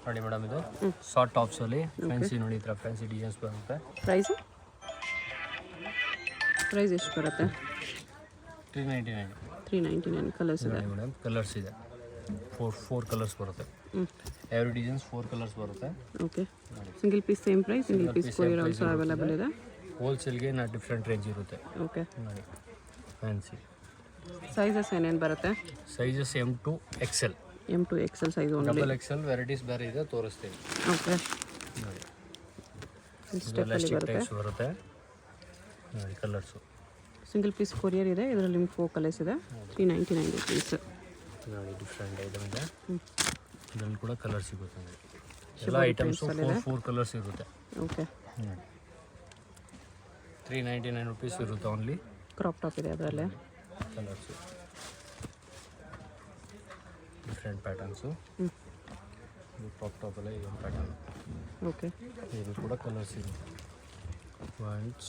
ನೋಡಿ ಮೇಡಮ್ ಇದು short ಟಾಪ್ಸಲ್ಲಿ fancy ನೋಡಿ ಈ ಥರ ಫ್ಯಾನ್ಸಿ ಡಿಸೈನ್ಸ್ ಬರುತ್ತೆ. ಪ್ರೈಸ್ ಎಷ್ಟು ಬರುತ್ತೆ? 399. 399. ಕಲರ್ಸ್ ಇದೆ ಮೇಡಮ್, ಕಲರ್ಸ್ ಇದೆ. ಫೋರ್ ಕಲರ್ಸ್ ಬರುತ್ತೆ. ಎವ್ರಿ ಡಿಸೈನ್ಸ್ 4 ಕಲರ್ಸ್ ಬರುತ್ತೆ. Okay. Single piece same price, single piece courier also available ಇದೆ. ಹೋಲ್ಸೇಲ್ಗೆ ನಾ ಡಿಫ್ರೆಂಟ್ ರೇಂಜ್ ಇರುತ್ತೆ. ಓಕೆ. ನೋಡಿ ಫ್ಯಾನ್ಸಿ ಸೈಜಸ್ ಏನೇನು ಬರುತ್ತೆ? Sizes M to XL. M to XL size only. Double XL varieties ಬೇರೆ ಇದೆ, ತೋರಿಸ್ತೀನಿ. ಓಕೆ. ನೋಡಿ ಸ್ಟೆಪ್ಪಲ್ಲಿ ಬರುತ್ತೆ. ಬರುತ್ತೆ ನೋಡಿ ಕಲರ್ಸು. ಸಿಂಗಲ್ ಪೀಸ್ ಕೊರಿಯರ್ ಇದೆ. ಇದರಲ್ಲಿ ನಿಮ್ಗೆ 4 ಕಲರ್ಸ್ ಇದೆ. 399 rupees. ನೋಡಿ ಡಿಫ್ರೆಂಟ್ ಐಟಮ್ ಇದೆ. ಇದರಲ್ಲಿ ಕೂಡ ಕಲರ್ ಸಿಗುತ್ತೆ ನೋಡಿ. ಎಲ್ಲ ಐಟಮ್ಸು 4 ಕಲರ್ಸ್ ಇರುತ್ತೆ. ಓಕೆ. ನೋಡಿ 399 rupees ಇರುತ್ತೆ ಓನ್ಲಿ. ಕ್ರಾಪ್ ಟಾಪ್ ಇದೆ ಅದರಲ್ಲೇ. Colours different patterns. ಇದು ಕ್ರಾಪ್ ಟಾಪಲ್ಲೇ ಇದೊಂದು ಪ್ಯಾಟರ್ನ್. ಓಕೆ. ಇದು ಕೂಡ ಕಲರ್ಸ್ ಇದೆ. 1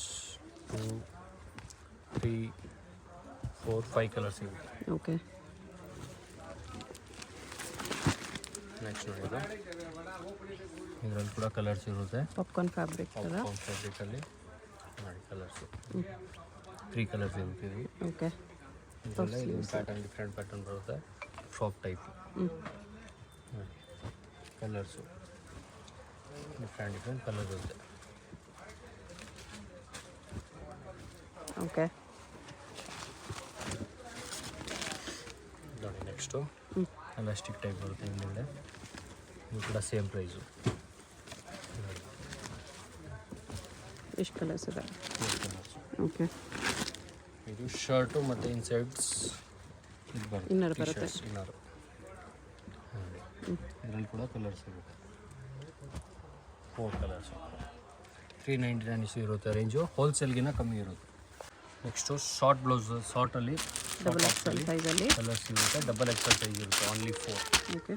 2 3 4 5 ಕಲರ್ಸ್ ಇರುತ್ತೆ. ಓಕೆ. ನೆಕ್ಸ್ಟ್ ನೋಡಿ ಇದರಲ್ಲಿ ಕೂಡ ಕಲರ್ಸ್ ಇರುತ್ತೆ. ಪಾಪ್ಕಾರ್ನ್ ಫ್ಯಾಬ್ರಿಕ್ ಅಲ್ಲ? ಫ್ಯಾಬ್ರಿಕಲ್ಲಿ ನೋಡಿ ಕಲರ್ಸು 3 ಕಲರ್ಸ್ ಇರುತ್ತೆ. ಇದು ಓಕೆ. ಇದೆಲ್ಲ ಇದೊಂದು ಪ್ಯಾಟರ್ನ್, ಡಿಫ್ರೆಂಟ್ ಪ್ಯಾಟರ್ನ್ ಬರುತ್ತೆ. Frock type colours different colour ಇರುತ್ತೆ. ಓಕೆ. ನೋಡಿ ನೆಕ್ಸ್ಟು ಎಲಾಸ್ಟಿಕ್ ಟೈಪ್ ಬರುತ್ತೆ ಹಿಂದೆ. ಇದು ಕೂಡ ಸೇಮ್ ಪ್ರೈಸು. ಎಷ್ಟು ಕಲರ್ಸ್ ಇದೆ? ಓಕೆ. ಇದು ಶರ್ಟು ಮತ್ತು ಇನ್ಸೈಡ್ಸ್ ಇದು ಬರುತ್ತೆ. ಇನ್ನರ್ ಬರುತ್ತೆ. ಇನ್ನರು ಇದರಲ್ಲಿ ಕೂಡ ಕಲರ್ಸ್ ಇರುತ್ತೆ. 4 ಕಲರ್ಸು 399 ಇರುತ್ತೆ ರೇಂಜು. ಹೋಲ್ಸೇಲ್ಗಿನ ಕಮ್ಮಿ ಇರುತ್ತೆ. ನೆಕ್ಸ್ಟು ಶಾರ್ಟ್ ಬ್ಲೌಸ್, ಶಾರ್ಟಲ್ಲಿ ಡಬಲ್ XL ಸೈಜಲ್ಲಿ ಕಲರ್ಸ್ ಇರುತ್ತೆ. ಡಬಲ್ XL ಸೈಜ್ ಇರುತ್ತೆ. Only 4. Okay.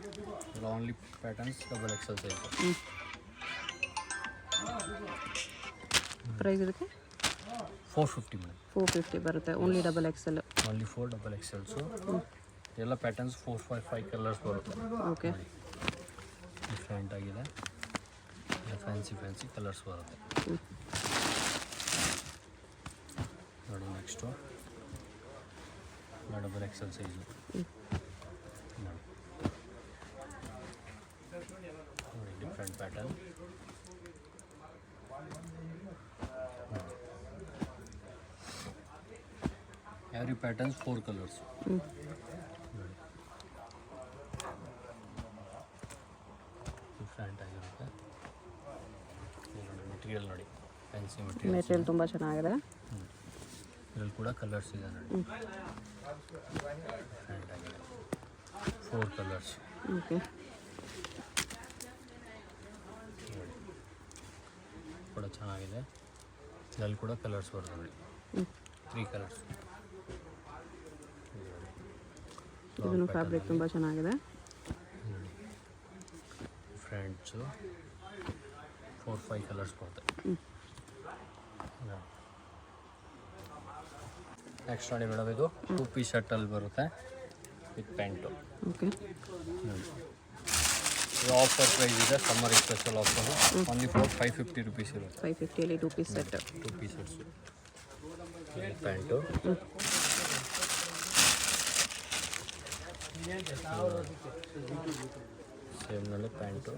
Only patterns double XL size. Price ಇದಕ್ಕೆ 450 ಮೇಡಮ್. 450 ಬರುತ್ತೆ. Only double XL. Only 4 double XLಸು. ಎಲ್ಲ ಪ್ಯಾಟರ್ನ್ಸ್ 4 5 ಕಲರ್ಸ್ ಬರುತ್ತೆ. ಓಕೆ. ಡಿಫ್ರೆಂಟ್ ಆಗಿದೆ. ಫ್ಯಾನ್ಸಿ ಕಲರ್ಸ್ ಬರುತ್ತೆ. ನೋಡಿ ನೆಕ್ಸ್ಟು ಡಬಲ್ XL ಸೈಜು. ನೋಡಿ different pattern. Every patterns 4 colours. Different ಆಗಿರುತ್ತೆ. ನೋಡಿ ಮೆಟೀರಿಯಲ್ ನೋಡಿ ಫ್ಯಾನ್ಸಿ ಮೆಟೀರಿಯಲ್ ತುಂಬ ಚೆನ್ನಾಗಿದೆ. ಇದರಲ್ಲಿ ಕೂಡ ಕಲರ್ಸ್ ಇದೆ ನೋಡಿ. ಡಿಫ್ರೆಂಟ್ ಆಗಿದೆ. 4 ಕಲರ್ಸ್. ಓಕೆ. ನೋಡಿ ಕೂಡ ಚೆನ್ನಾಗಿದೆ. ಇದರಲ್ಲಿ ಕೂಡ ಕಲರ್ಸ್ ಬರುತ್ತೆ ನೋಡಿ. 3 ಕಲರ್ಸ್. ಇದನ್ನು ಫ್ಯಾಬ್ರಿಕ್ ತುಂಬ ಚೆನ್ನಾಗಿದೆ. ಫ್ರೆಂಡ್ಸು 4 5 ಕಲರ್ಸ್ ಬರುತ್ತೆ. ನೆಕ್ಸ್ಟ್ ನೋಡಿ ಮೇಡಮ್, ಇದು 2 ಪೀಸ್ ಶರ್ಟಲ್ಲಿ ಬರುತ್ತೆ ವಿತ್ ಪ್ಯಾಂಟು. ಓಕೆ. ಇದು ಆಫರ್ ಪ್ರೈಸ್ ಇದೆ, summer special offer. Only 550 rupees ಇರುತ್ತೆ. 550 2 ಪೀಸ್ ಸೆಟ್. 2 pieces pant. ಸೇಮ್ನಲ್ಲಿ ಪ್ಯಾಂಟು.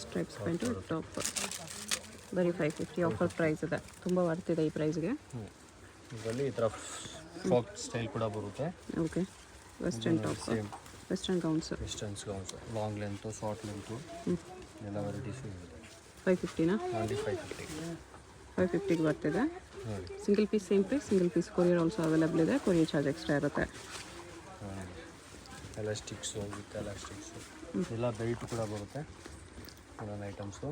Stripes pant top. ಬರೀ 550 ಆಫರ್ ಪ್ರೈಸ್ ಇದೆ. ತುಂಬ ವರ್ತಿದೆ ಈ ಪ್ರೈಸ್ಗೆ. ಇದರಲ್ಲಿ ಈ ಥರ ಫ್ರಾಕ್ ಸ್ಟೈಲ್ ಕೂಡ ಬರುತ್ತೆ. Okay. Western top, same western gowns, long length, short length ಎಲ್ಲ ವೆರೈಟೀಸು ಇದೆ. 550ನಾ? ಓನ್ಲಿ 550. 550ಗೆ ಬರ್ತಿದೆ. ನೋಡಿ single piece same price. Single piece courier also available ಇದೆ. ಕೊರಿಯರ್ ಚಾರ್ಜ್ ಎಕ್ಸ್ಟ್ರಾ ಇರುತ್ತೆ. ಎಲಾಸ್ಟಿಕ್ಸು ವಿತ್ ಎಲಾಸ್ಟಿಕ್ಸು ಎಲ್ಲ ಬೆಲ್ಟ್ ಕೂಡ ಬರುತ್ತೆ. ಒಂದೊಂದು ಐಟಮ್ಸು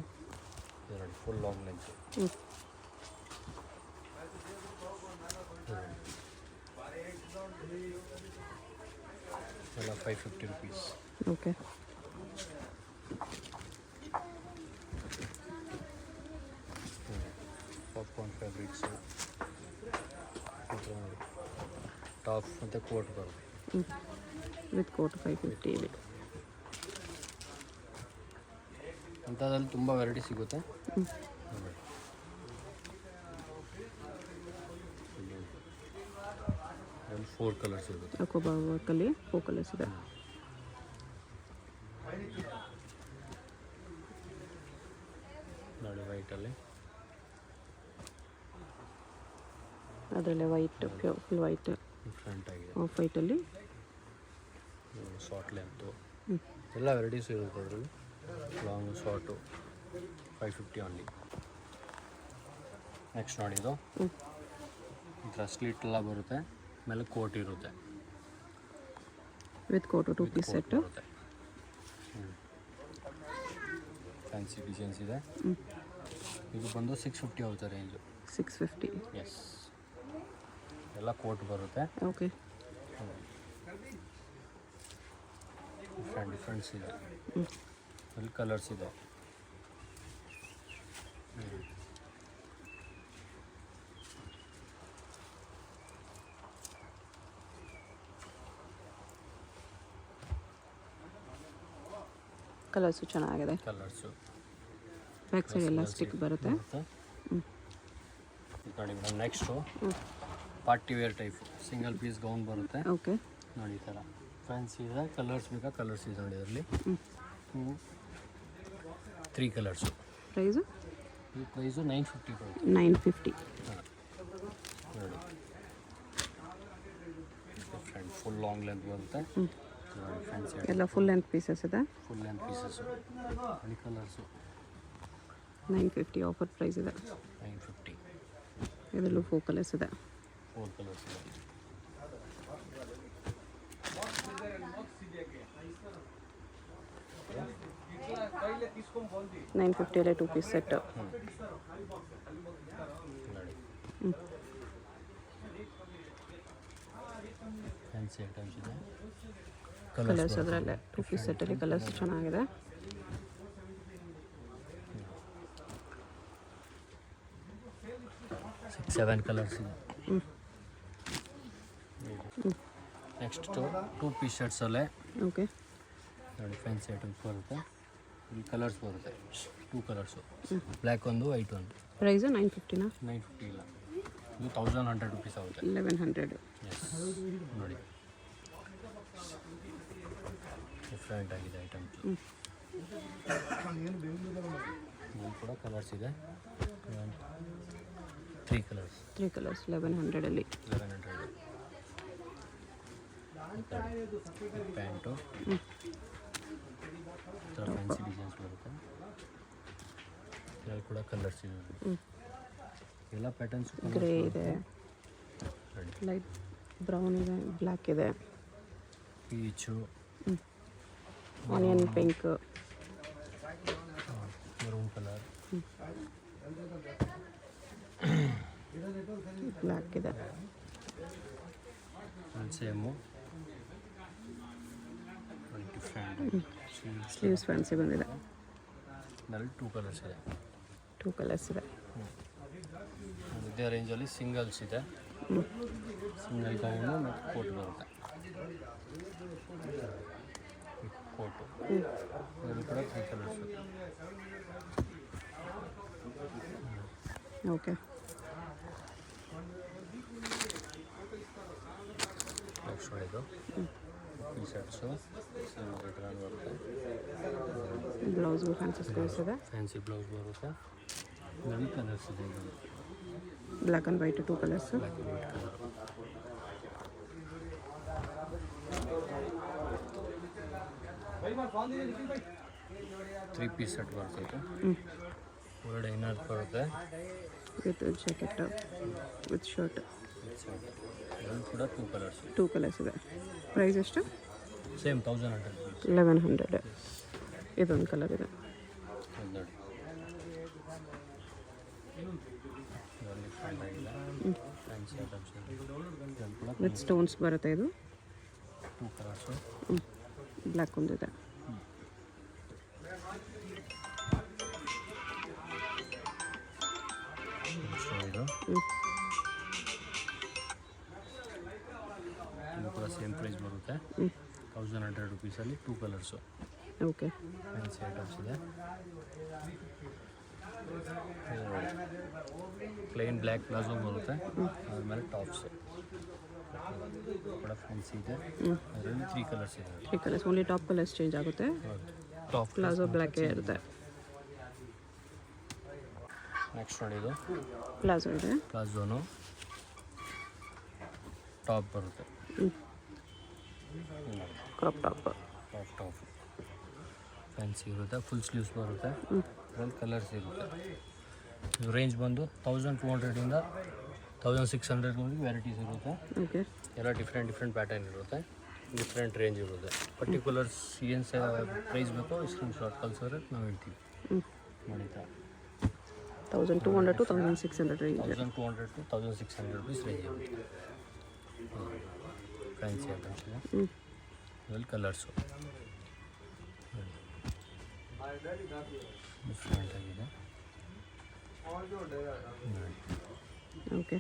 ನೋಡಿ ಫುಲ್ ಲಾಂಗ್ ಲೆಂತು. ಎಲ್ಲ 550 rupees. Okay. Popcorn fabrics top ಮತ್ತು ಕೋಟ್ ಬರುತ್ತೆ. ವಿತ್ ಕೋಟ್ 550 ಇದೆ. ಅಂಥದ್ರಲ್ಲಿ ತುಂಬ ವೆರೈಟಿ ಸಿಗುತ್ತೆ. ಹ್ಞೂ. ಒಂದು 4 ಕಲರ್ಸ್ ಇರುತ್ತೆ. ಅಕೋಬಾ ವರ್ಕಲ್ಲಿ 4 ಕಲರ್ಸ್ ಇದೆ. ನೋಡಿ ವೈಟಲ್ಲಿ, ಅದರಲ್ಲೇ ವೈಟ್ ಫುಲ್ ವೈಟ್ ಡಿಫ್ರೆಂಟ್ ಆಗಿದೆ. ಆಫ್ ವೈಟಲ್ಲಿ ಶಾರ್ಟ್ ಲೆಂತು ಎಲ್ಲ ವೆರೈಟೀಸ್ ಇರುತ್ತೆ ಅದರಲ್ಲಿ. Long short 550 only. ನೆಕ್ಸ್ಟ್ ನೋಡಿ ಇದು ಈ ಥರ ಸ್ಲಿಟ್ ಎಲ್ಲ ಬರುತ್ತೆ, ಆಮೇಲೆ ಕೋಟ್ ಇರುತ್ತೆ ವಿತ್ ಕೋಟು 2 ಪೀಸ್ ಸೆಟ್. ಬರುತ್ತೆ. ಫ್ಯಾನ್ಸಿ ಡಿಸೈನ್ಸ್ ಇದೆ. ಇದು ಬಂದು 650 ಆಗುತ್ತೆ ರೇಂಜು. 650. ಎಸ್, ಎಲ್ಲ ಕೋಟ್ ಬರುತ್ತೆ. ಓಕೆ. ಡಿಫ್ರೆಂಟ್ಸ್ ಇದೆ. ಅಲ್ಲಿ ಕಲರ್ಸ್ ಇದೆ. ಕಲರ್ಸು ಚೆನ್ನಾಗಿದೆ. ಕಲರ್ಸು ಬ್ಯಾಕ್ ಸೈಡ್ ಎಲ್ಲ ಸ್ಟಿಕ್ ಬರುತ್ತೆ. ನೋಡಿ madam, next party wear type single piece gown ಬರುತ್ತೆ. ಓಕೆ. ನೋಡಿ ಈ ಥರ ಫ್ಯಾನ್ಸಿ ಇದೆ. ಕಲರ್ಸ್ ಬೇಕಾ ಕಲರ್ಸ್ ಇದೆ ನೋಡಿ ಇದರಲ್ಲಿ. 3 ಕಲರ್ಸು. ಪ್ರೈಸು? ಈ ಪ್ರೈಸು 950 ಬರುತ್ತೆ. 950. ನೋಡಿ ಡಿಫ್ರೆಂಟ್ ಫುಲ್ ಲಾಂಗ್ ಲೆಂತ್ ಬರುತ್ತೆ. ನೋಡಿ ಫ್ಯಾನ್ಸಿ ಎಲ್ಲ ಫುಲ್ ಲೆಂತ್ ಪೀಸಸ್ ಇದೆ. Full length pieces. ನೋಡಿ ಕಲರ್ಸು 950 ಆಫರ್ ಪ್ರೈಸ್ ಇದೆ. 950. ಇದರಲ್ಲೂ 4 ಕಲರ್ಸ್ ಇದೆ. 4 ಕಲರ್ಸ್ ಇದೆ. $950 2 ಪೀಸ್ ಸೆಟ್. ನೋಡಿ ಫ್ಯಾನ್ಸಿ ಐಟಮ್ಸ್ ಇದೆ. ಕಲರ್ಸ್ ಅದರಲ್ಲೇ 2 ಪೀಸ್ ಸೆಟ್ಟಲ್ಲಿ ಕಲರ್ಸ್ ಚೆನ್ನಾಗಿದೆ. 6-7 ಕಲರ್ಸ್ ಇದೆ. ನೆಕ್ಸ್ಟ್ 2 ಪೀಸ್ ಶರ್ಟ್ಸಲ್ಲೇ ಓಕೆ. ನೋಡಿ ಫ್ಯಾನ್ಸಿ ಐಟಮ್ಸ್ ಬರುತ್ತೆ. ಈ ಕಲರ್ಸ್ ಬರುತ್ತೆ 2 ಕಲರ್ಸು, ಬ್ಲ್ಯಾಕ್ ಒಂದು ವೈಟ್ ಒಂದು. ಪ್ರೈಸು 950ನಾ? 950 ಇಲ್ಲ, ಇದು 1100 ರುಪೀಸ್ ಆಗುತ್ತೆ. 1100. ಎಸ್, ನೋಡಿ ಡಿಫ್ರೆಂಟ್ ಆಗಿದೆ ಐಟಮ್ಸ್. ಇದು ಕೂಡ ಕಲರ್ಸ್ ಇದೆ. 3 ಕಲರ್ಸ್. 3 ಕಲರ್ಸ್ 1100ಅಲ್ಲಿ. 1100. ಪ್ಯಾಂಟು ಫ್ಯಾನ್ಸಿ ಡಿಸೈನ್ಸ್ ಬರುತ್ತೆ. ಇದರಲ್ಲಿ ಕೂಡ ಕಲರ್ಸ್ ಇದೆ. ಎಲ್ಲ ಪ್ಯಾಟರ್ನ್ಸ್ ಗ್ರೇ ಇದೆ, ಲೈಟ್ ಬ್ರೌನ್ ಇದೆ, ಬ್ಲ್ಯಾಕ್ ಇದೆ, peach, onion pink, maroon colour, black ಇದೆ. ಸೇಮು ಡಿಫ್ರೆಂಟ್ ಸ್ಲೀವ್ಸ್ ಫ್ಯಾನ್ಸಿ ಬಂದಿದೆ. ಇದರಲ್ಲಿ 2 ಕಲರ್ಸ್ ಇದೆ. 2 ಕಲರ್ಸ್ ಇದೆ. ಇದೇ ರೇಂಜಲ್ಲಿ ಸಿಂಗಲ್ಸ್ ಇದೆ. ಸಿಂಗಲ್ ಗೌನು ಮತ್ತು ಕೋಟ್ ಬರುತ್ತೆ. ಕೋಟು ಇದರಲ್ಲಿ ಕೂಡ 3 ಕಲರ್ಸ್. ಓಕೆ. ನೆಕ್ಸ್ಟ್ ಇದು ಟೀ ಶರ್ಟ್ಸು ಬರುತ್ತೆ. ಬ್ಲೌಸ್ಗೂ ಫ್ಯಾನ್ಸಿ ಸ್ಲೀವ್ಸ್ ಇದೆ. ಫ್ಯಾನ್ಸಿ ಬ್ಲೌಸ್ ಬರುತ್ತೆ. ಇದರಲ್ಲಿ ಕಲರ್ಸ್ ಇದೆ. ಇದರಲ್ಲಿ black and white 2 colours. Black and white colour. Three piece set ಬರ್ತೈತೆ. ಒಳ್ಳೆ ಇನ್ನರ್ ಬರುತ್ತೆ ವಿತ್ ಜಾಕೆಟ್ ವಿತ್ ಶರ್ಟ್. ಇದರಲ್ಲಿ ಕೂಡ 2 ಕಲರ್ಸ್. 2 ಕಲರ್ಸ್ ಇದೆ. ಪ್ರೈಸ್ ಎಷ್ಟು? Same 1100 rupees. 1100. ಇದೊಂದು ಕಲರ್ ಇದೆ. ನೋಡಿ ಇದರಲ್ಲಿ ಫ್ಯಾನ್ ಆಗಿಲ್ಲ, ಫ್ಯಾನ್ಸಿ ಐಟಮ್ಸ್ ಕೂಡ ವಿತ್ ಸ್ಟೋನ್ಸ್ ಬರುತ್ತೆ. ಇದು 2 ಕಲರ್ಸು. ಬ್ಲ್ಯಾಕ್ ಒಂದಿದೆ. ಇದು ಇದು ಕೂಡ ಸೇಮ್ ಪ್ರೈಸ್ ಬರುತ್ತೆ. 1100 ರುಪೀಸಲ್ಲಿ 2 ಕಲರ್ಸು. ಓಕೆ ಫ್ಯಾನ್ಸಿ ಐಟಮ್ಸ್ ಇದೆ. ಪ್ಲೇನ್ ಬ್ಲ್ಯಾಕ್ ಪ್ಲಾಜೋ ಬರುತ್ತೆ, ಆಮೇಲೆ ಟಾಪ್ಸು ಕೂಡ ಫ್ಯಾನ್ಸಿ ಇದೆ. ಅದರಲ್ಲಿ 3 ಕಲರ್ಸ್ ಇದೆ. 3 colours, only top colours change ಆಗುತ್ತೆ. ಟಾಪ್ ಪ್ಲಾಜೋ ಬ್ಲ್ಯಾಕೇ ಇರುತ್ತೆ. ನೆಕ್ಸ್ಟ್ ನೋಡಿ, ಇದು ಪ್ಲಾಜೋ ಇದೆ. ಪ್ಲಾಜೋನು ಟಾಪ್ ಬರುತ್ತೆ, ಕ್ರಾಪ್ ಟಾಪ್. ಟಾಪ್ ಫ್ಯಾನ್ಸಿ ಇರುತ್ತೆ, ಫುಲ್ ಸ್ಲೀವ್ಸ್ ಬರುತ್ತೆ. ಅದರಲ್ಲಿ ಕಲರ್ಸ್ ಇರುತ್ತೆ. ಇದು ರೇಂಜ್ ಬಂದು 1200ಇಂದ 1600 ವೆರೈಟೀಸ್ ಇರುತ್ತೆ. ಓಕೆ, ಎಲ್ಲ ಡಿಫ್ರೆಂಟ್ ಪ್ಯಾಟರ್ನ್ ಇರುತ್ತೆ, ಡಿಫ್ರೆಂಟ್ ರೇಂಜ್ ಇರುತ್ತೆ. ಪರ್ಟಿಕ್ಯುಲರ್ಸ್ ಏನು ಪ್ರೈಸ್ ಬೇಕೋ ಸ್ಕ್ರೀನ್ ಶಾಟ್ ಕಳ್ಸಿದ್ರೆ ನಾವು ಹೇಳ್ತೀವಿ. ನಡೀತಾ 1200 to 1600 range. 1200 to 1600 rupees range ಇರುತ್ತೆ. ಫ್ಯಾನ್ಸಿ ಐಟಮ್ಸ್ ಇದೆ. ಇದರಲ್ಲಿ ಕಲರ್ಸು ಡಿಫ್ರೆಂಟ್ ಆಗಿದೆ. ಓಕೆ,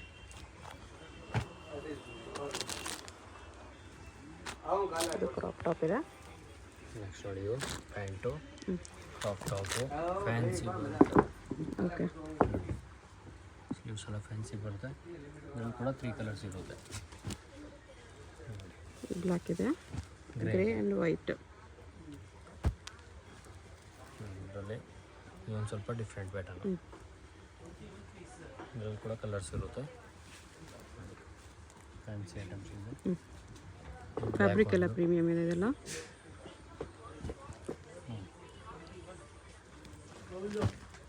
ಇದು ಕ್ರಾಪ್ ಟಾಪ್ ಇದೆ. ನೆಕ್ಸ್ಟ್ ನೋಡಿ, ಇದು ಪ್ಯಾಂಟು, ಟಾಪು ಫ್ಯಾನ್ಸಿ ಬರುತ್ತೆ. ಓಕೆ, ಸ್ಲೀವ್ಸ್ ಎಲ್ಲ ಫ್ಯಾನ್ಸಿ ಬರುತ್ತೆ. ಇದರಲ್ಲಿ ಕೂಡ 3 ಕಲರ್ಸ್ ಇರುತ್ತೆ. ಬ್ಲ್ಯಾಕ್ ಇದೆ, ಗ್ರೇ ಆ್ಯಂಡ್ ವೈಟ್. ಇದರಲ್ಲಿ ಇದೊಂದು ಸ್ವಲ್ಪ ಡಿಫ್ರೆಂಟ್ ಪ್ಯಾಟರ್ನ್. ಇದರಲ್ಲಿ ಕೂಡ ಕಲರ್ಸ್ ಇರುತ್ತೆ. ಫ್ಯಾನ್ಸಿ ಐಟಮ್ಸ್ ಇದೆ. ಫ್ಯಾಬ್ರಿಕ್ ಎಲ್ಲ ಪ್ರೀಮಿಯಮ್ ಇದೆ ಇದೆಲ್ಲ.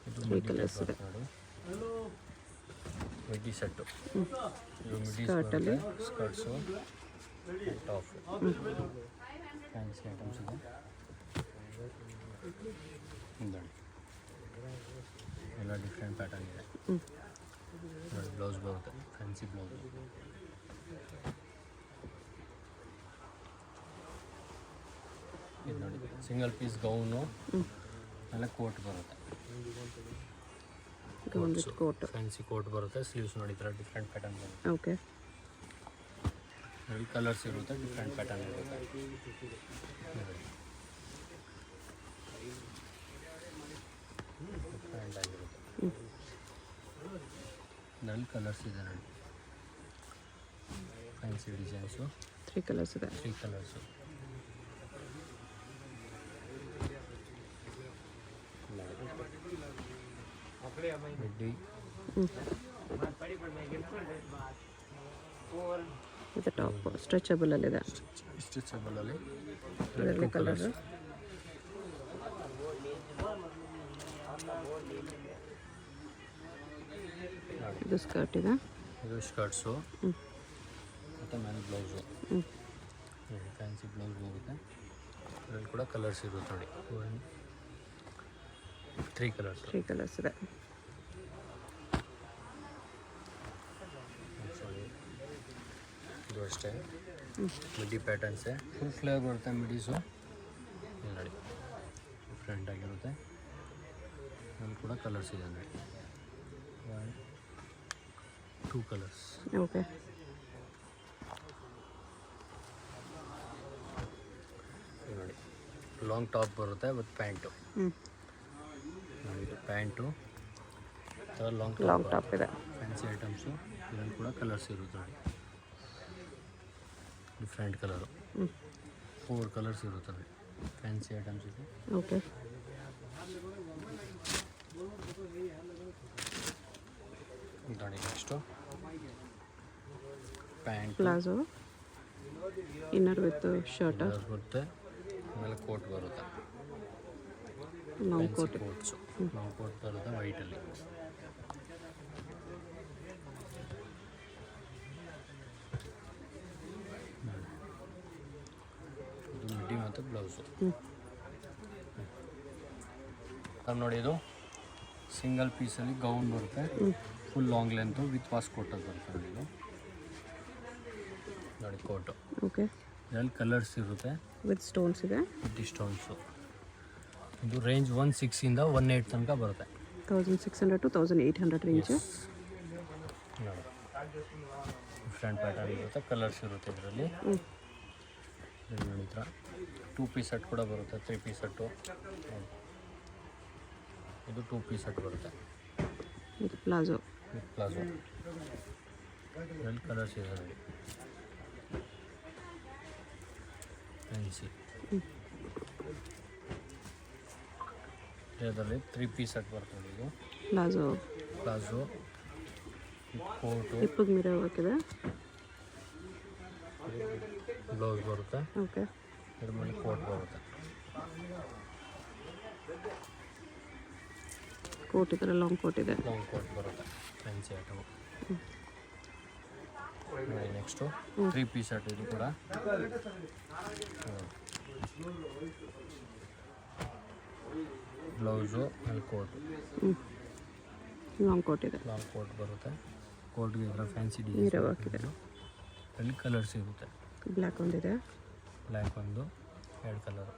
ಇದು 3 ಕಲರ್ಸ್ ಇದೆ. ಮಿಡ್ಡಿ ಸೆಟ್ಟು, ಇದು ಮಿಡ್ಡಿ ಸ್ಕರ್ಟಲ್ಲಿ ಸ್ಕರ್ಟ್ಸು, ಟಾಪ್ ಫ್ಯಾನ್ಸಿ ಐಟಮ್ಸ್ ಇದೆ. ನೋಡಿ, ಎಲ್ಲ ಡಿಫ್ರೆಂಟ್ ಪ್ಯಾಟರ್ನ್ ಇದೆ. ಬ್ಲೌಸ್ ಬರುತ್ತೆ, ಫ್ಯಾನ್ಸಿ ಬ್ಲೌಸ್. ಇದು ನೋಡಿ, ಸಿಂಗಲ್ ಪೀಸ್ ಗೌನು, ಆಮೇಲೆ ಕೋಟ್ ಬರುತ್ತೆ. Gown with coat, fancy coat ಬರುತ್ತೆ. ಸ್ಲೀವ್ಸ್ ನೋಡಿ, ಈ ಥರ ಡಿಫ್ರೆಂಟ್ ಪ್ಯಾಟರ್ನ್ ಬರುತ್ತೆ. ಓಕೆ, ಇದರಲ್ಲಿ ಕಲರ್ಸ್ ಇರುತ್ತೆ, ಡಿಫ್ರೆಂಟ್ ಪ್ಯಾಟರ್ನ್ ಇರುತ್ತೆ. ಡಿಫ್ರೆಂಟ್ ಆಗಿರುತ್ತೆ. ಇದರಲ್ಲಿ ಕಲರ್ಸ್ ಇದೆ ನೋಡಿ, ಫ್ಯಾನ್ಸಿ ಡಿಸೈನ್ಸು. 3 ಕಲರ್ಸ್ ಇದೆ. 3 ಕಲರ್ಸು. ಮಿಡ್ಡಿ, ಇದು ಟಾಪ್ ಸ್ಟ್ರೆಚಬಲಲ್ಲಿದೆ. ಸ್ಟಿಚಬಲಲ್ಲಿ ಇದರಲ್ಲಿ ಕಲರ್. ಇದು ಸ್ಕರ್ಟ್ ಇದೆ. ಇದು ಸ್ಕರ್ಟ್ಸು ಮತ್ತು ಮೇಲೆ ಬ್ಲೌಸು. ಫ್ಯಾನ್ಸಿ ಬ್ಲೌಸ್ ಬರುತ್ತೆ. ಇದರಲ್ಲಿ ಕೂಡ ಕಲರ್ಸ್ ಇರುತ್ತೆ ನೋಡಿ, 3 ಕಲರ್ಸ್. 3 ಕಲರ್ಸ್ ಇದೆ. ಇದು ಅಷ್ಟೇ ಮಿಡ್ಡಿ ಪ್ಯಾಟರ್ನ್ಸೇ, ಫುಲ್ ಫ್ಲೇವರ್ ಬರುತ್ತೆ ಮಿಡೀಸು. ನೋಡಿ, ಡಿಫ್ರೆಂಟ್ ಆಗಿರುತ್ತೆ. ಅಲ್ಲಿ ಕೂಡ ಕಲರ್ಸ್ ಇದೆ ನೋಡಿ, 1 2 ಕಲರ್ಸ್. ಓಕೆ, ನೋಡಿ, ಲಾಂಗ್ ಟಾಪ್ ಬರುತ್ತೆ ಮತ್ತು ಪ್ಯಾಂಟು. ನೋಡಿ, ಇದು ಪ್ಯಾಂಟು, ಲಾಂಗ್ ಟಾಪ್ ಇದೆ. Fancy items. ಇದರಲ್ಲಿ ಕೂಡ ಕಲರ್ಸ್ ಇರುತ್ತೆ ನೋಡಿ, ಡಿಫ್ರೆಂಟ್ ಕಲರು. 4 ಕಲರ್ಸ್ ಇರುತ್ತೆ ನೋಡಿ, ಫ್ಯಾನ್ಸಿ ಐಟಮ್ಸ್ ಇದೆ. ಓಕೆ, ನೋಡಿ, next pant, palazzo, inner with shirt, ಬರುತ್ತೆ. ಆಮೇಲೆ ಕೋಟ್ ಬರುತ್ತೆ, long coat. Coats. Long coat ಬರುತ್ತೆ ವೈಟಲ್ಲಿ. ಇದು ಮಿಡ್ಡಿ ಮತ್ತು ಬ್ಲೌಸು. ನೋಡಿ, ಇದು ಸಿಂಗಲ್ ಪೀಸಲ್ಲಿ ಗೌನ್ ಬರುತ್ತೆ, ಫುಲ್ ಲಾಂಗ್ ಲೆಂತು ವಿತ್ ವಾಸ್ ಕೋಟಲ್ಲಿ ಬರುತ್ತೆ ನೋಡಿ. ಇದು ನೋಡಿ ಕೋಟು. ಓಕೆ, ಇದರಲ್ಲಿ ಕಲರ್ಸ್ ಇರುತ್ತೆ, ವಿತ್ ಸ್ಟೋನ್ಸ್ ಇದೆ. With stones. ಇದು ರೇಂಜ್ 1600ಇಂದ 1800 ತನಕ ಬರುತ್ತೆ. 1600 to 1800 ರೇಂಜ್. ನೋಡಿ, ಡಿಫ್ರೆಂಟ್ ಪ್ಯಾಟರ್ನ್ ಇರುತ್ತೆ, ಕಲರ್ಸ್ ಇರುತ್ತೆ ಇದರಲ್ಲಿ. ನೋಡಿ, ಈ ಥರ 2 ಪೀಸ್ ಸೆಟ್ ಕೂಡ ಬರುತ್ತೆ, 3 ಪೀಸ್ ಸೆಟ್ಟು. ಇದು 2 ಪೀಸ್ ಸೆಟ್ ಬರುತ್ತೆ ಇದು ಪ್ಲಾಜೋ. With palazzo. 12 ಕಲರ್ಸ್ ಇದೆ ನೋಡಿ. ಫ್ಯಾನ್ಸಿ ಇದರಲ್ಲಿ 3 ಪೀಸ್ ಸೆಟ್ ಬರ್ತದೆ. ಇದು ಪ್ಲಾಜೋ ಕೋಟು, ಹಿಪ್ಪಿಗೆ ಮಿರರ್ ಹಾಕಿದೆ, ಬ್ಲೌಸ್ ಬರುತ್ತೆ. ಓಕೆ. ಇದ್ರ ಮೇಲೆ ಕೋಟ್ ಬರುತ್ತೆ. ಕೋಟ್ ಈ ಥರ ಲಾಂಗ್ ಕೋಟ್ ಇದೆ. ಲಾಂಗ್ ಕೋಟ್ ಬರುತ್ತೆ, fancy item. Next 3 piece set. ಇದು ಕೂಡ ಬ್ಲೌಸು ಅಲ್ಲಿ ಕೋಟ್, ಲಾಂಗ್ ಕೋಟ್ ಇದೆ. ಲಾಂಗ್ ಕೋಟ್ ಬರುತ್ತೆ. ಕೋಟ್ಗೆ ಇದರ ಫ್ಯಾನ್ಸಿ ಮಿರರ್ ಹಾಕಿದೆ. ಅಲ್ಲಿ ಕಲರ್ಸ್ ಇರುತ್ತೆ. ಬ್ಲ್ಯಾಕ್ ಒಂದಿದೆ, ಬ್ಲ್ಯಾಕ್ ಒಂದು, 2 ಕಲರು.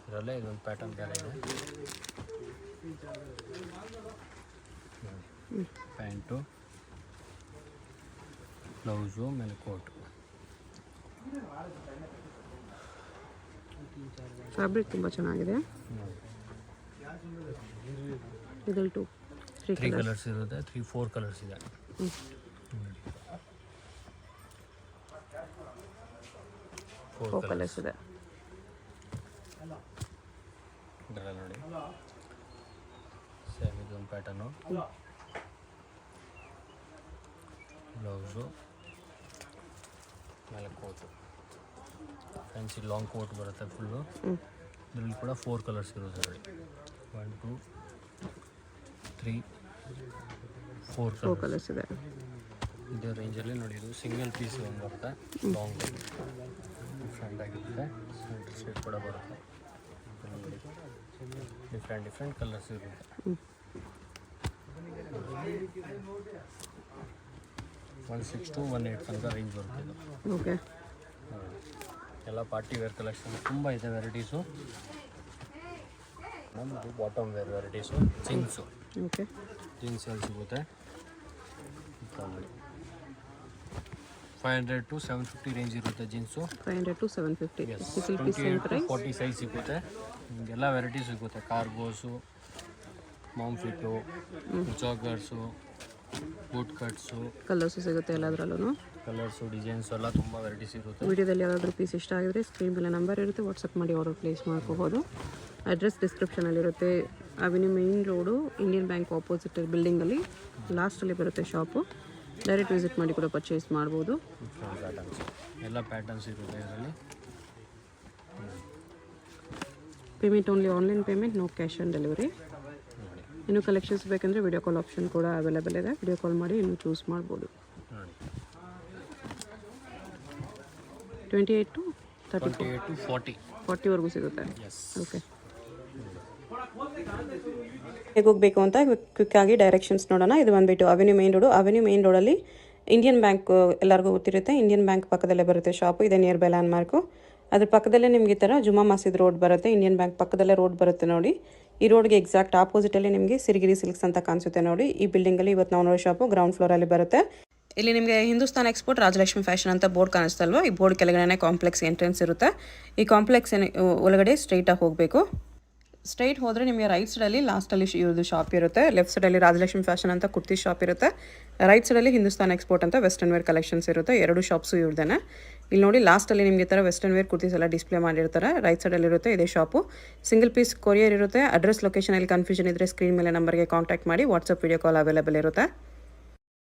ಇದರಲ್ಲೇ ಇದೊಂದು ಪ್ಯಾಟರ್ನ್ ಬೇರೆ ಇದೆ. ಪ್ಯಾಂಟು, ಬ್ಲೌಸು, ಮೇಲೆ ಕೋಟು. ಫ್ಯಾಬ್ರಿಕ್ ತುಂಬ ಚೆನ್ನಾಗಿದೆ. ಇದ್ರಲ್ಲಿ 3 ಕಲರ್ಸ್ ಇರುತ್ತೆ. 4 ಕಲರ್ಸ್ ಇದೆ. 4 ಕಲರ್ಸ್ ಇದೆ. ಇದರಲ್ಲಿ ನೋಡಿ ಸೇಮ್ ಇದೊಂದು ಪ್ಯಾಟರ್ನು. ಬ್ಲೌಸು, ಮೇಲೆ ಕೋಟು, ಫ್ಯಾನ್ಸಿ ಲಾಂಗ್ ಕೋಟ್ ಬರುತ್ತೆ ಫುಲ್ಲು. ಇದರಲ್ಲಿ ಕೂಡ 4 ಕಲರ್ಸ್ ಇರುತ್ತೆ ನೋಡಿ. 1 2 3 4 ಕಲರ್ಸ್ ಇದೆ. ಇದೇ ರೇಂಜಲ್ಲಿ ನೋಡಿ. ಇದು ಸಿಂಗಲ್ ಪೀಸ್ ಒಂದು ಬರುತ್ತೆ, ಲಾಂಗ್ ಡಿಫ್ರೆಂಟ್ ಆಗಿರುತ್ತೆ. ಸೆಂಟರ್ ಸ್ಟೇಟ್ ಕೂಡ ಬರುತ್ತೆ. ಡಿಫ್ರೆಂಟ್ ಕಲರ್ಸ್ ಇರುತ್ತೆ. 160 to 180 ತನಕ ರೇಂಜ್ ಬರುತ್ತೆ ಇದು. ಓಕೆ. ಎಲ್ಲ ಪಾರ್ಟಿ ವೇರ್ ಕಲೆಕ್ಷನ್ ತುಂಬ ಇದೆ ವೆರೈಟೀಸು. ನಮ್ಮದು bottom wear varieties, jeans. Okay. Jeans ಎಲ್ಲಿ ಸಿಗುತ್ತೆ? 500 to 750 ರೇಂಜ್ ಇರುತ್ತೆ ಜೀನ್ಸು. 500 to 750. 28 to 40 ಸೈಜ್ ಸಿಗುತ್ತೆ. ನಿಮಗೆಲ್ಲ ವೆರೈಟೀಸ್ ಸಿಗುತ್ತೆ. Cargos, mom fit, joggers, boot cuts, colours ಸಿಗುತ್ತೆ ಎಲ್ಲದರಲ್ಲೂ. ಕಲರ್ಸು, ಡಿಸೈನ್ಸು ಎಲ್ಲ ತುಂಬ ವೆರೈಟೀಸ್ ಇರುತ್ತೆ. ವಿಡಿಯೋದಲ್ಲಿ ಯಾವುದಾದ್ರೂ ಪೀಸ್ ಇಷ್ಟ ಆಗಿದ್ರೆ ಸ್ಕ್ರೀನ್ ಮೇಲೆ ನಂಬರ್ ಇರುತ್ತೆ, ವಾಟ್ಸಪ್ ಮಾಡಿ ಆರ್ಡರ್ ಪ್ಲೇಸ್ ಮಾಡ್ಕೋಬೋದು. ಅಡ್ರೆಸ್ ಡಿಸ್ಕ್ರಿಪ್ಷನಲ್ಲಿರುತ್ತೆ. Avenue main road, Indian bank opposite ಬಿಲ್ಡಿಂಗಲ್ಲಿ ಲಾಸ್ಟಲ್ಲಿ ಬರುತ್ತೆ ಶಾಪು. ಡೈರೆಕ್ಟ್ ವಿಸಿಟ್ ಮಾಡಿ ಕೂಡ ಪರ್ಚೇಸ್ ಮಾಡ್ಬೋದು. ಪ್ಯಾಟರ್ನ್ಸ್ ಎಲ್ಲ ಪ್ಯಾಟರ್ನ್ಸ್ ಇರುತ್ತೆ ಇದರಲ್ಲಿ. Payment only online payment, no cash on delivery. ಇನ್ನು ಕಲೆಕ್ಷನ್ಸ್ ಬೇಕಂದರೆ ವಿಡಿಯೋ ಕಾಲ್ ಆಪ್ಷನ್ ಕೂಡ ಅವೈಲೇಬಲ್ ಇದೆ. ವಿಡಿಯೋ ಕಾಲ್ ಮಾಡಿ ಇನ್ನೂ ಚೂಸ್ ಮಾಡ್ಬೋದು. 28 to 40ವರೆಗೂ ಸಿಗುತ್ತೆ. ಓಕೆ. ಹೇಗೆ ಹೋಗಬೇಕು ಅಂತ ಕ್ವಿಕ್ಕಾಗಿ ಡೈರೆಕ್ಷನ್ಸ್ ನೋಡೋಣ. ಇದು ಬಂದುಬಿಟ್ಟು avenue main road. Avenue main ರೋಡಲ್ಲಿ ಇಂಡಿಯನ್ ಬ್ಯಾಂಕ್ ಎಲ್ಲರಿಗೂ ಗೊತ್ತಿರುತ್ತೆ. ಇಂಡಿಯನ್ ಬ್ಯಾಂಕ್ ಪಕ್ಕದಲ್ಲೇ ಬರುತ್ತೆ ಶಾಪು. ಇದೆ ನಿಯರ್ ಬೈ ಲ್ಯಾಂಡ್ ಮಾರ್ಕು. ಅದ್ರ ಪಕ್ಕದಲ್ಲೇ ನಿಮಗೆ ಈ ಥರ ಜುಮಾ ಮಸೀದ್ ರೋಡ್ ಬರುತ್ತೆ. ಇಂಡಿಯನ್ ಬ್ಯಾಂಕ್ ಪಕ್ಕದಲ್ಲೇ ರೋಡ್ ಬರುತ್ತೆ ನೋಡಿ. ಈ ರೋಡ್ಗೆ ಎಕ್ಸಾಕ್ಟ್ ಆಪೋಸಿಟಲ್ಲಿ ನಿಮಗೆ ಸಿರಿಗಿರಿ ಸಿಲ್ಕ್ಸ್ ಅಂತ ಕಾಣಿಸುತ್ತೆ ನೋಡಿ. ಈ ಬಿಲ್ಡಿಂಗಲ್ಲಿ ಇವತ್ತು ನಾವು ನೋಡೋ ಶಾಪು ಗ್ರೌಂಡ್ ಫ್ಲೋರಲ್ಲಿ ಬರುತ್ತೆ. ಇಲ್ಲಿ ನಿಮಗೆ ಹಿಂದೂಸ್ತಾನ್ ಎಕ್ಸ್ಪೋರ್ಟ್ ರಾಜಲಕ್ಷ್ಮಿ ಫ್ಯಾಷನ್ ಅಂತ ಬೋರ್ಡ್ ಕಾಣಿಸ್ತಲ್ವ, ಈ ಬೋರ್ಡ್ ಕೆಳಗಡೆ ಕಾಂಪ್ಲೆಕ್ಸ್ ಎಂಟ್ರೆನ್ಸ್ ಇರುತ್ತೆ. ಈ ಕಾಂಪ್ಲೆಕ್ಸ್ ಒಳಗಡೆ ಸ್ಟ್ರೈಟಾಗಿ ಹೋಗಬೇಕು. ಸ್ಟ್ರೈಟ್ ಹೋದರೆ ನಿಮಗೆ ರೈಟ್ ಸೈಡಲ್ಲಿ ಲಾಸ್ಟಲ್ಲಿ ಇವ್ರದ್ದು ಶಾಪ್ ಇರುತ್ತೆ. ಲೆಫ್ಟ್ ಸೈಡಲ್ಲಿ ರಾಜಲಕ್ಷ್ಮಿ ಫ್ಯಾಷನ್ ಅಂತ ಕುರ್ತಿ ಶಾಪ್ ಇರುತ್ತೆ. ರೈಟ್ ಸೈಡಲ್ಲಿ ಹಿಂದೂಸ್ತಾನ್ ಎಕ್ಸ್ಪೋರ್ಟ್ ಅಂತ ವೆಸ್ಟರ್ನ್ ವೇರ್ ಕಲೆಕ್ಷನ್ಸ್ ಇರುತ್ತೆ. 2 ಶಾಪ್ಸು ಇವ್ರದ್ದೇನೆ. ಇಲ್ಲಿ ನೋಡಿ ಲಾಸ್ಟಲ್ಲಿ ನಿಮಗೆ ಥರ ವೆಸ್ಟರ್ನ್ ವೇರ್ ಕುರ್ತೀಸ್ ಎಲ್ಲ ಡಿಸ್ಪ್ಲೇ ಮಾಡಿರ್ತಾರೆ. ರೈಟ್ ಸೈಡಲ್ಲಿ ಇರುತ್ತೆ ಇದೇ ಶಾಪು. ಸಿಂಗಲ್ ಪೀಸ್ ಕೊರಿಯರ್ ಇರುತ್ತೆ. ಅಡ್ರೆಸ್ ಲೊಕೇಶನಲ್ಲಿ ಕನ್ಫ್ಯೂಷನ್ ಇದ್ದರೆ ಸ್ಕ್ರೀನ್ ಮೇಲೆ ನಂಬರ್ಗೆ ಕಾಂಟ್ಯಾಕ್ಟ್ ಮಾಡಿ. ವಾಟ್ಸಪ್ ವಿಡಿಯೋ ಕಾಲ್ ಅವೈಲೇಬಲ್ ಇರುತ್ತೆ.